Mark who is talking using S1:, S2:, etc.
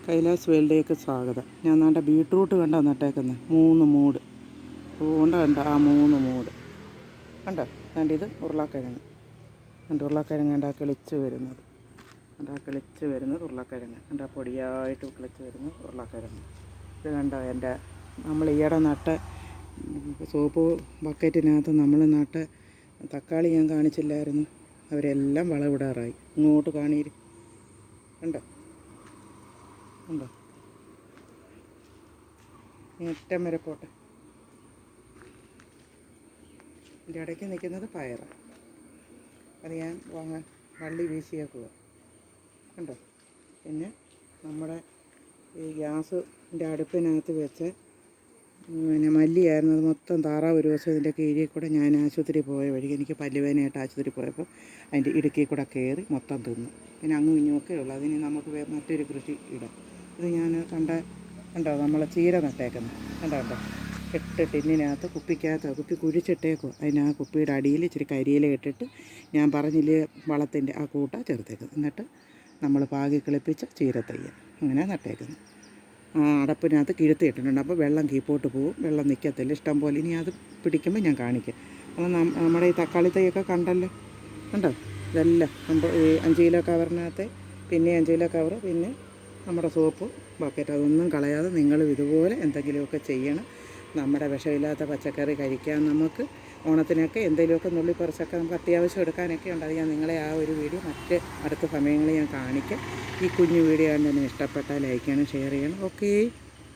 S1: കൈലാസ് വേൾഡിലേക്ക് സ്വാഗതം. ഞാൻ നാണ്ട ബീട്രൂട്ട് കണ്ടോ നട്ടേക്കുന്നത് 3 മൂട് കണ്ട ആ 3 മൂട് കണ്ടോ. കണ്ട് ഇത് ഉരുളക്കിഴങ്ങ് കണ്ട കിളിച്ച് വരുന്നത് ഉരുളക്കിഴങ്ങ് കണ്ട പൊടിയായിട്ട് കിളിച്ച് വരുന്നത് ഉരുളക്കിഴങ്ങ്. ഇത് കണ്ടോ എൻ്റെ നമ്മൾ ഈയിടെ നട്ട സോപ്പ് ബക്കറ്റിനകത്ത് നമ്മൾ നട്ട തക്കാളി ഞാൻ കാണിച്ചില്ലായിരുന്നു. അവരെല്ലാം വളവിടാറായി. ഇങ്ങോട്ട് കാണീര് കണ്ടോ ഏറ്റവും വരെ പോട്ടെ. ഇതിൻ്റെ ഇടയ്ക്ക് നിൽക്കുന്നത് പയറ്. അത് ഞാൻ വാങ്ങാൻ വള്ളി വീശിയേക്കുക കണ്ടോ. പിന്നെ നമ്മുടെ ഈ ഗ്യാസിൻ്റെ അടുപ്പിനകത്ത് വെച്ച് മല്ലിയായിരുന്നു. അത് മൊത്തം താറാവ് ഒരു ദിവസം ഇതിൻ്റെ കീഴിൽ കൂടെ ഞാൻ ആശുപത്രി പോയ വഴിക്ക് എനിക്ക് പല്ലുവേദനയായിട്ട് ആശുപത്രി പോയപ്പോൾ അതിൻ്റെ ഇടുക്കിൽ കൂടെ കയറി മൊത്തം തിന്നു. പിന്നെ അങ്ങും ഇങ്ങുമൊക്കെ ഉള്ളു. അതിന് നമുക്ക് മറ്റൊരു കൃഷി ഇടാം. ഇത് ഞാൻ കണ്ടോ നമ്മളെ ചീര നട്ടേക്കുന്നത് കണ്ടോ. 8 ടിന്നിനകത്ത് കുപ്പി കുഴിച്ചിട്ടേക്കും. അതിന് ആ കുപ്പിയുടെ അടിയിൽ ഇച്ചിരി കരിയില ഇട്ടിട്ട് ഞാൻ പറഞ്ഞില്ലേ വളത്തിൻ്റെ ആ കൂട്ട ചേർത്തേക്കുന്നത്. എന്നിട്ട് നമ്മൾ പാകി കിളിപ്പിച്ച ചീരത്തയ്യ അങ്ങനെ നട്ടേക്കുന്നത്. ആ അടപ്പിനകത്ത് കിഴുത്തിയിട്ടുണ്ട്. അപ്പോൾ വെള്ളം കീപ്പോട്ട് പോവും, വെള്ളം നിൽക്കത്തില്ല ഇഷ്ടം പോലെ. ഇനി അത് പിടിക്കുമ്പോൾ ഞാൻ കാണിക്കാം. അപ്പോൾ നമ്മുടെ ഈ തക്കാളി തൈയൊക്കെ കണ്ടല്ലോ കണ്ടോ. ഇതെല്ലാം ഈ 5 കിലോ കവറിനകത്ത് പിന്നെ 5 കിലോ കവർ പിന്നെ നമ്മുടെ സോപ്പ് ബക്കറ്റ് അതൊന്നും കളയാതെ നിങ്ങളും ഇതുപോലെ എന്തെങ്കിലുമൊക്കെ ചെയ്യണം. നമ്മുടെ വിഷമില്ലാത്ത പച്ചക്കറി കഴിക്കാൻ നമുക്ക് ഓണത്തിനൊക്കെ എന്തെങ്കിലുമൊക്കെ നുള്ളിപ്പറിച്ചൊക്കെ നമുക്ക് അത്യാവശ്യം എടുക്കാനൊക്കെ ഉണ്ട്. അത് ഞാൻ നിങ്ങളെ ആ ഒരു വീഡിയോ അടുത്ത സമയങ്ങളിൽ ഞാൻ കാണിക്കാം. ഈ കുഞ്ഞു വീഡിയോ കണ്ട് തന്നെ ഇഷ്ടപ്പെട്ടാൽ ലൈക്ക് ചെയ്യണം, ഷെയർ ചെയ്യണം. ഓക്കേ.